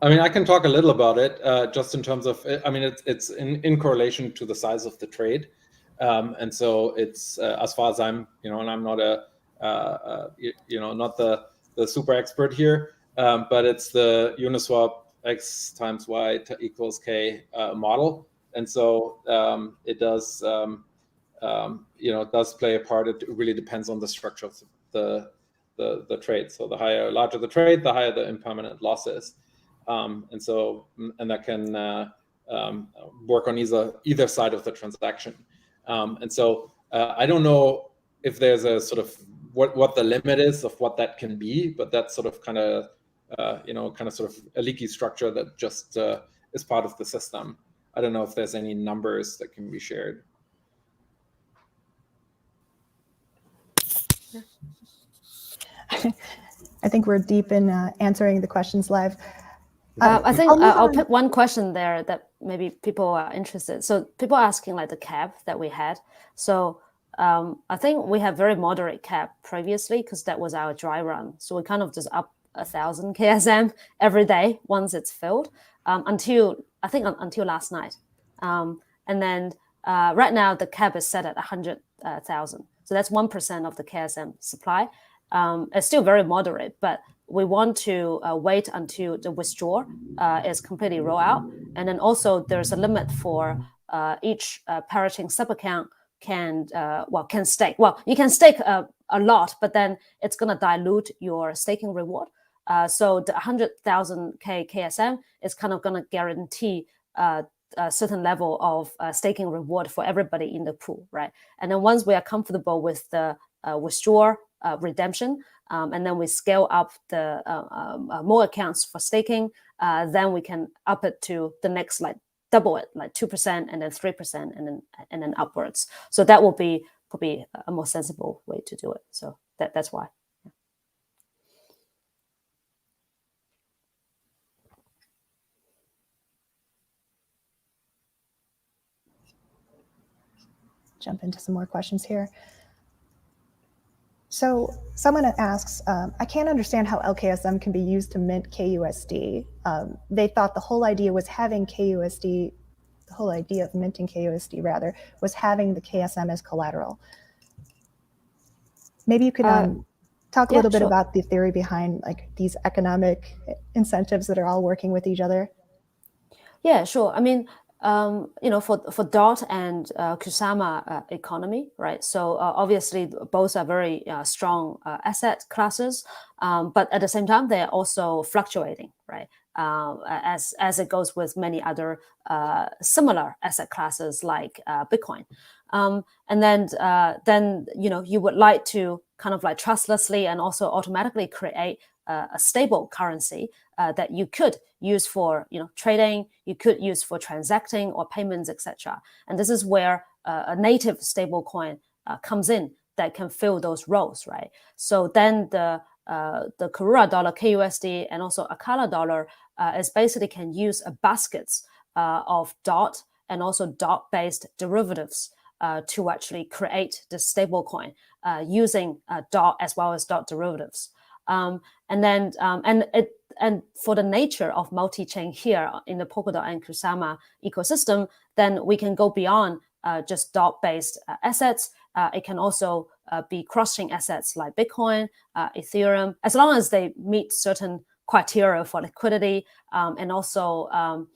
I mean, I can talk a little about it, just in terms of, I mean, it's in correlation to the size of the trade. And so it's, as far as I'm, and I'm not not the super expert here, but it's the Uniswap X times Y equals K model. And so it does, it does play a part. It really depends on the structure of the trade. So the larger the trade, the higher the impermanent loss is. And that can work on either side of the transaction. And so I don't know if there's a sort of what the limit is of what that can be, but that's sort of kind of sort of a leaky structure that just is part of the system. I don't know if there's any numbers that can be shared. I think we're deep in answering the questions live. I think I'll pick one question there that maybe people are interested. So people are asking like the cap that we had. So I think we have very moderate cap previously because that was our dry run. So we kind of just up 1,000 KSM every day once it's filled until last night. And then right now the cap is set at 100,000. So that's 1% of the KSM supply. It's still very moderate, but we want to wait until the withdrawal is completely rolled out. And then also there's a limit for each parachain sub-account can stake. Well, you can stake a lot, but then it's going to dilute your staking reward. So the 100,000 KSM is kind of going to guarantee a certain level of staking reward for everybody in the pool, right? And then once we are comfortable with the withdrawal redemption, and then we scale up the more accounts for staking, then we can up it to the next, like double it, like 2% and then 3% and then upwards. So that will be probably a more sensible way to do it. So that's why. Jump into some more questions here. So someone asks, I can't understand how LKSM can be used to mint KUSD. They thought the whole idea was having KUSD, the whole idea of minting KUSD rather, was having the KSM as collateral. Maybe you could talk a little bit about the theory behind like these economic incentives that are all working with each other. Yeah, sure. I mean, for DOT and Kusama economy, right? So obviously both are very strong asset classes, but at the same time they're also fluctuating, right? As it goes with many other similar asset classes like Bitcoin, and then you would like to kind of like trustlessly and also automatically create a stable currency that you could use for trading, you could use for transacting or payments, etc. And this is where a native stable coin comes in that can fill those roles, right? So then the Karura dollar, KUSD, and also Acala dollar is basically can use a baskets of DOT and also DOT-based derivatives to actually create the stable coin using DOT as well as DOT derivatives. And for the nature of multi-chain here in the Polkadot and Kusama ecosystem, then we can go beyond just DOT-based assets. It can also be cross-chain assets like Bitcoin, Ethereum, as long as they meet certain criteria for liquidity and also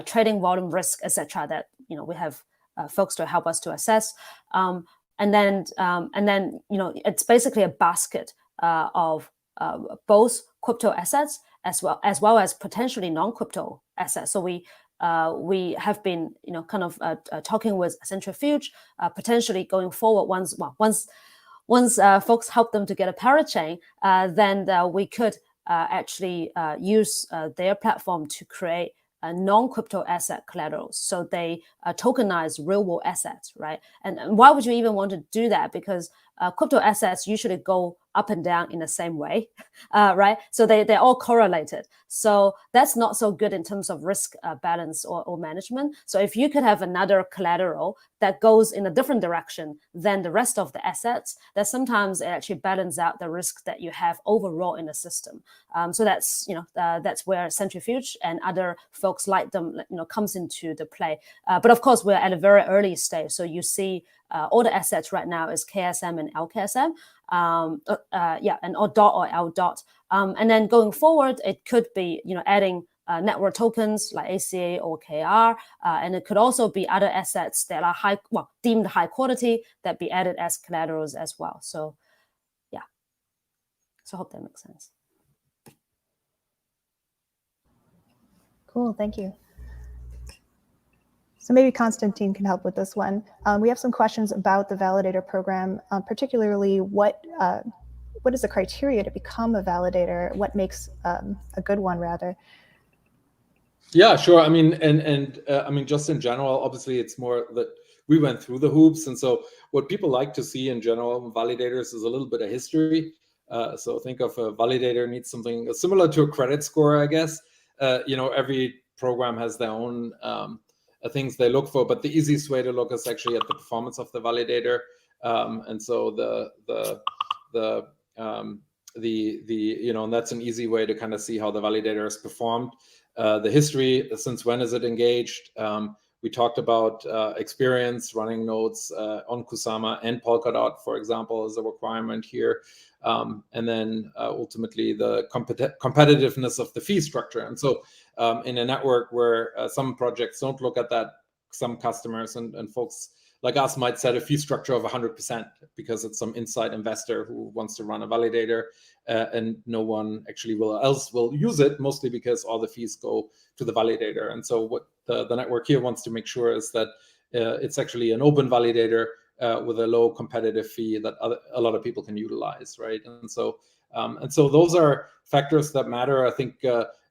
trading volume risk, etc. That we have folks to help us to assess. And then it's basically a basket of both crypto assets as well as potentially non-crypto assets. So we have been kind of talking with Centrifuge, potentially going forward once folks help them to get a parachain, then we could actually use their platform to create non-crypto asset collaterals. So they tokenize real world assets, right? And why would you even want to do that? Because crypto assets usually go up and down in the same way, right? So they're all correlated. So that's not so good in terms of risk balance or management. So if you could have another collateral that goes in a different direction than the rest of the assets, that sometimes it actually balances out the risk that you have overall in the system. So that's that's where Centrifuge and other folks like them comes into the play. But of course, we're at a very early stage. So you see all the assets right now is KSM and LKSM. And or DOT or L DOT. And then going forward, it could be adding network tokens like ACA or KR, and it could also be other assets that are deemed high quality that be added as collaterals as well. So yeah, so I hope that makes sense. Cool, thank you. So maybe Konstantin can help with this one. We have some questions about the validator program, particularly what is the criteria to become a validator? What makes a good one, rather? Yeah, sure. I mean, I mean, just in general, obviously, it's more that we went through the hoops, and so what people like to see in general validators is a little bit of history. So think of a validator needs something similar to a credit score, I guess. Every program has their own things they look for, but the easiest way to look is actually at the performance of the validator. And so and that's an easy way to kind of see how the validator has performed. The history, since when is it engaged? We talked about experience running nodes on Kusama and Polkadot, for example, as a requirement here. And then ultimately the competitiveness of the fee structure. And so in a network where some projects don't look at that, some customers and folks like us might set a fee structure of 100% because it's some inside investor who wants to run a validator, and no one actually will use it, mostly because all the fees go to the validator. And so what the network here wants to make sure is that it's actually an open validator with a low competitive fee that a lot of people can utilize, right? And so those are factors that matter. I think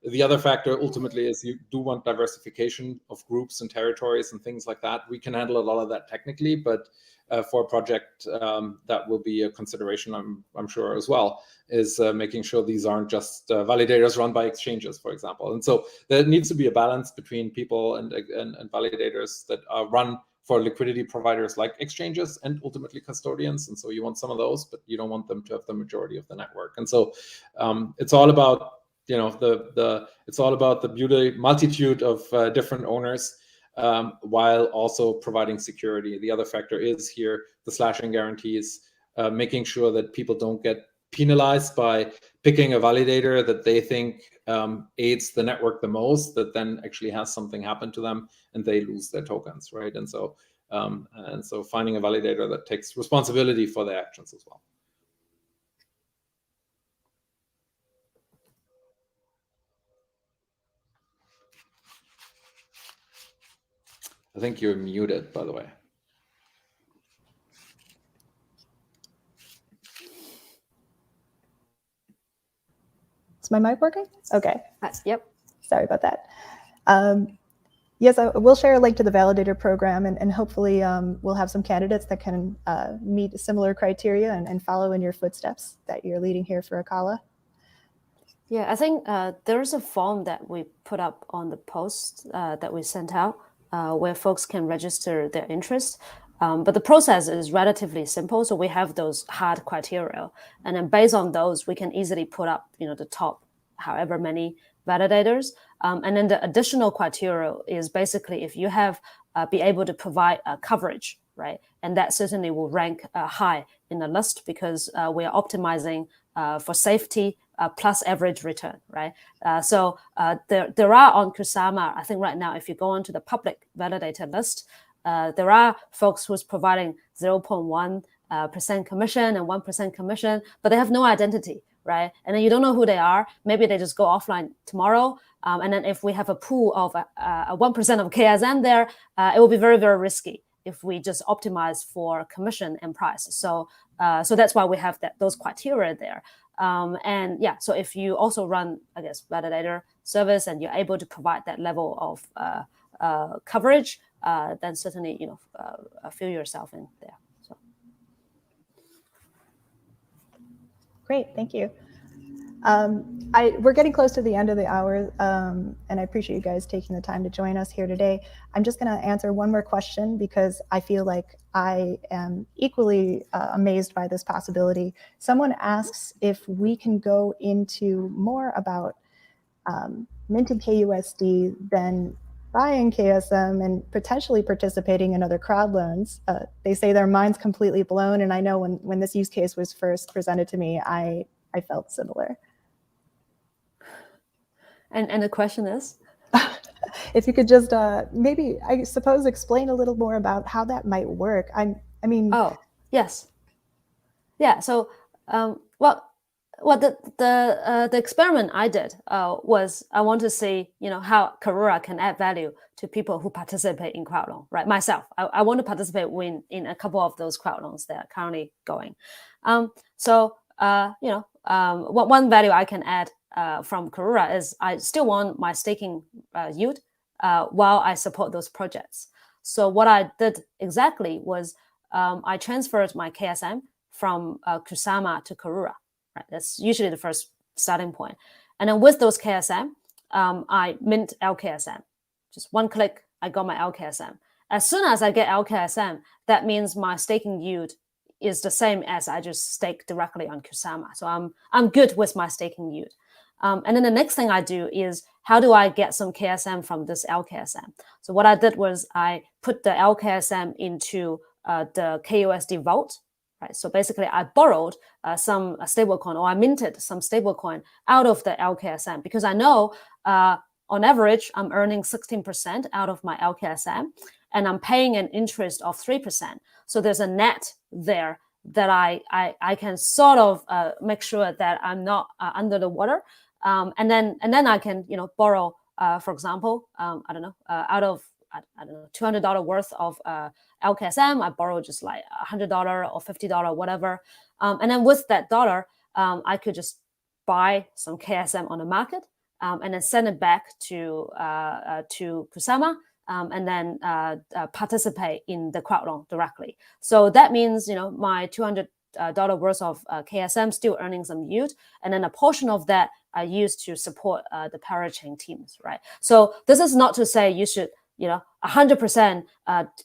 the other factor ultimately is you do want diversification of groups and territories and things like that. We can handle a lot of that technically, but for a project that will be a consideration, I'm sure as well, is making sure these aren't just validators run by exchanges, for example. And so there needs to be a balance between people and validators that are run for liquidity providers like exchanges and ultimately custodians. And so you want some of those, but you don't want them to have the majority of the network. And so it's all about it's all about the multitude of different owners, while also providing security. The other factor is here the slashing guarantees, making sure that people don't get penalized by picking a validator that they think aids the network the most, that then actually has something happen to them and they lose their tokens, right? And so finding a validator that takes responsibility for their actions as well. I think you're muted, by the way. Is my mic working? Okay. Yep. Sorry about that. Yes, I will share a link to the validator program, and hopefully we'll have some candidates that can meet similar criteria and follow in your footsteps that you're leading here for Acala. Yeah, I think there's a form that we put up on the post that we sent out where folks can register their interest. But the process is relatively simple. So we have those hard criteria. And then based on those, we can easily put up, the top however many validators. And then the additional criteria is basically if you have be able to provide coverage, right? And that certainly will rank high in the list because we are optimizing for safety plus average return, right? So there are on Kusama, I think right now, if you go onto the public validator list, there are folks who's providing 0.1% commission and 1% commission, but they have no identity, right? And then you don't know who they are. Maybe they just go offline tomorrow. And then if we have a pool of 1% of KSM there, it will be very, very risky if we just optimize for commission and price. So that's why we have those criteria there. And yeah, so if you also run, I guess, validator service and you're able to provide that level of coverage, then certainly, feel yourself in there. So. Great, thank you. We're getting close to the end of the hour, and I appreciate you guys taking the time to join us here today. I'm just going to answer one more question because I feel like I am equally amazed by this possibility. Someone asks if we can go into more about minting KUSD than buying KSM and potentially participating in other crowd loans. They say their mind's completely blown, and I know when this use case was first presented to me, I felt similar. And the question is? If you could just maybe, I suppose, explain a little more about how that might work. I mean. Oh, yes. Yeah, so, the experiment I did was I want to see, how Karura can add value to people who participate in crowd loan, right? Myself, I want to participate in a couple of those crowd loans that are currently going. One value I can add from Karura is I still want my staking yield while I support those projects. So what I did exactly was I transferred my KSM from Kusama to Karura. right? That's usually the first starting point. And then with those KSM, I mint LKSM. Just one click, I got my LKSM. As soon as I get LKSM, that means my staking yield is the same as I just stake directly on Kusama. So I'm good with my staking yield. And then the next thing I do is, how do I get some KSM from this LKSM? So what I did was I put the LKSM into the KUSD vault, right? So basically I borrowed some stablecoin, or I minted some stablecoin out of the LKSM, because I know on average I'm earning 16% out of my LKSM, and I'm paying an interest of 3%. So there's a net there that I can sort of make sure that I'm not under the water. And then I can, borrow, for example, I don't know, out of, $200 worth of LKSM, I borrow just like $100 or $50, whatever. And then with that dollar, I could just buy some KSM on the market, and then send it back to Kusama, and then participate in the crowd loan directly. So that means, my $200 worth of KSM still earning some yield, and then a portion of that I use to support the parachain teams, right? So this is not to say you should, 100%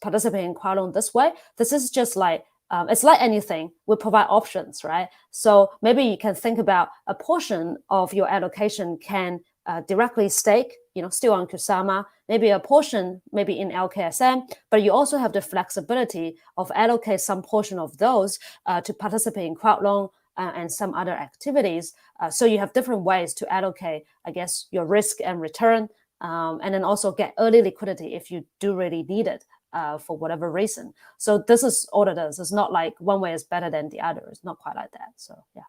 participate in crowd loan this way. This is just like, it's like anything, we provide options, right? So maybe you can think about a portion of your allocation can directly stake, still on Kusama, maybe a portion, maybe in LKSM, but you also have the flexibility of allocate some portion of those to participate in crowd loan and some other activities. So you have different ways to allocate, I guess, your risk and return, and then also get early liquidity if you do really need it for whatever reason. So this is all it is. It's not like one way is better than the other. It's not quite like that. So yeah.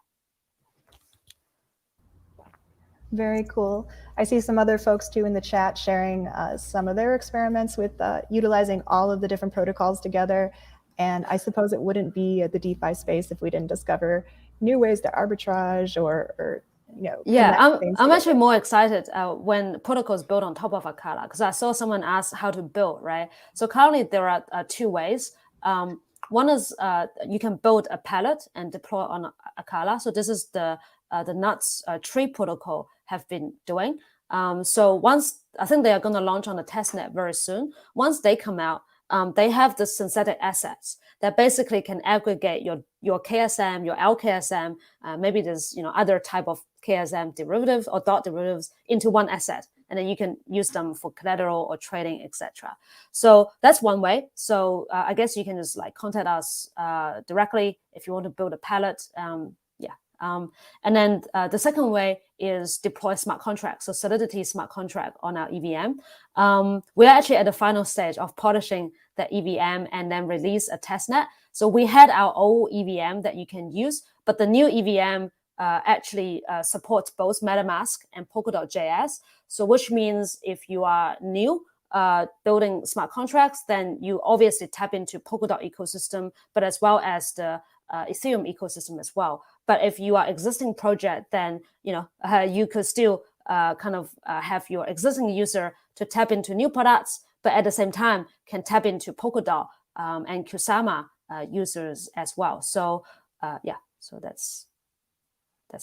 Very cool. I see some other folks too in the chat sharing some of their experiments with utilizing all of the different protocols together. And I suppose it wouldn't be the DeFi space if we didn't discover new ways to arbitrage or yeah, I'm actually more excited when protocols built on top of Acala, because I saw someone ask how to build, right? So currently there are two ways. One is you can build a pallet and deploy on Acala. So this is the Nuts tree protocol have been doing. So once, I think they are going to launch on the testnet very soon. Once they come out, they have the synthetic assets that basically can aggregate your KSM, your LKSM, maybe there's other type of KSM derivatives or dot derivatives into one asset, and then you can use them for collateral or trading, etc. So that's one way. So I guess you can just like contact us directly if you want to build a pallet. And then the second way is deploy smart contracts, so Solidity smart contract on our EVM. We're actually at the final stage of polishing the EVM and then release a testnet. So we had our old EVM that you can use, but the new EVM actually supports both MetaMask and Polkadot.js. So which means if you are new building smart contracts, then you obviously tap into Polkadot ecosystem, but as well as the Ethereum ecosystem as well. But if you are existing project, then you could still have your existing user to tap into new products, but at the same time can tap into Polkadot and Kusama users as well. So so that's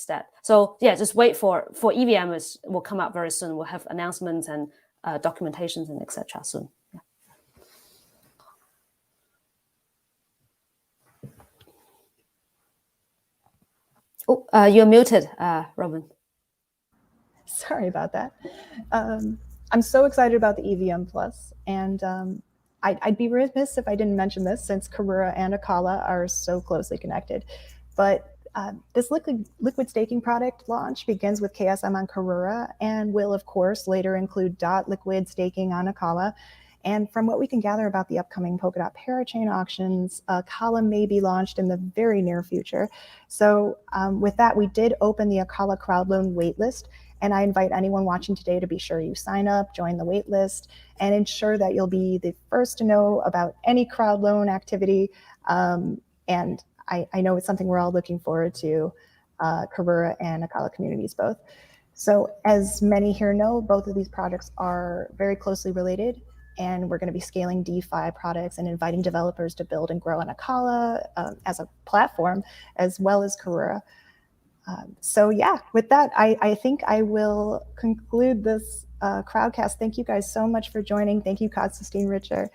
that. So yeah, just wait for EVM will come out very soon. We'll have announcements and documentations and etc. soon. Yeah. Oh, you're muted, Robin. Sorry about that. I'm so excited about the EVM Plus, and I'd be remiss if I didn't mention this, since Karura and Acala are so closely connected. But this liquid staking product launch begins with KSM on Karura and will, of course, later include liquid staking on Acala. And from what we can gather about the upcoming Polkadot parachain auctions, Acala may be launched in the very near future. So with that, we did open the Acala crowd loan waitlist. And I invite anyone watching today to be sure you sign up, join the waitlist, and ensure that you'll be the first to know about any crowd loan activity. And I know it's something we're all looking forward to, Karura and Acala communities both. So as many here know, both of these projects are very closely related, and we're going to be scaling DeFi products and inviting developers to build and grow on Acala as a platform, as well as Karura. So yeah, with that, I think I will conclude this crowdcast. Thank you guys so much for joining. Thank you, Konstantin Richer.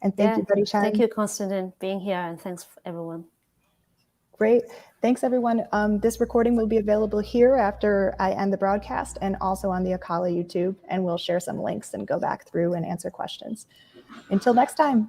And thank you, Betty Chen. Thank you, Konstantin, being here, and thanks everyone. Great. Thanks, everyone. This recording will be available here after I end the broadcast and also on the Acala YouTube, and we'll share some links and go back through and answer questions. Until next time.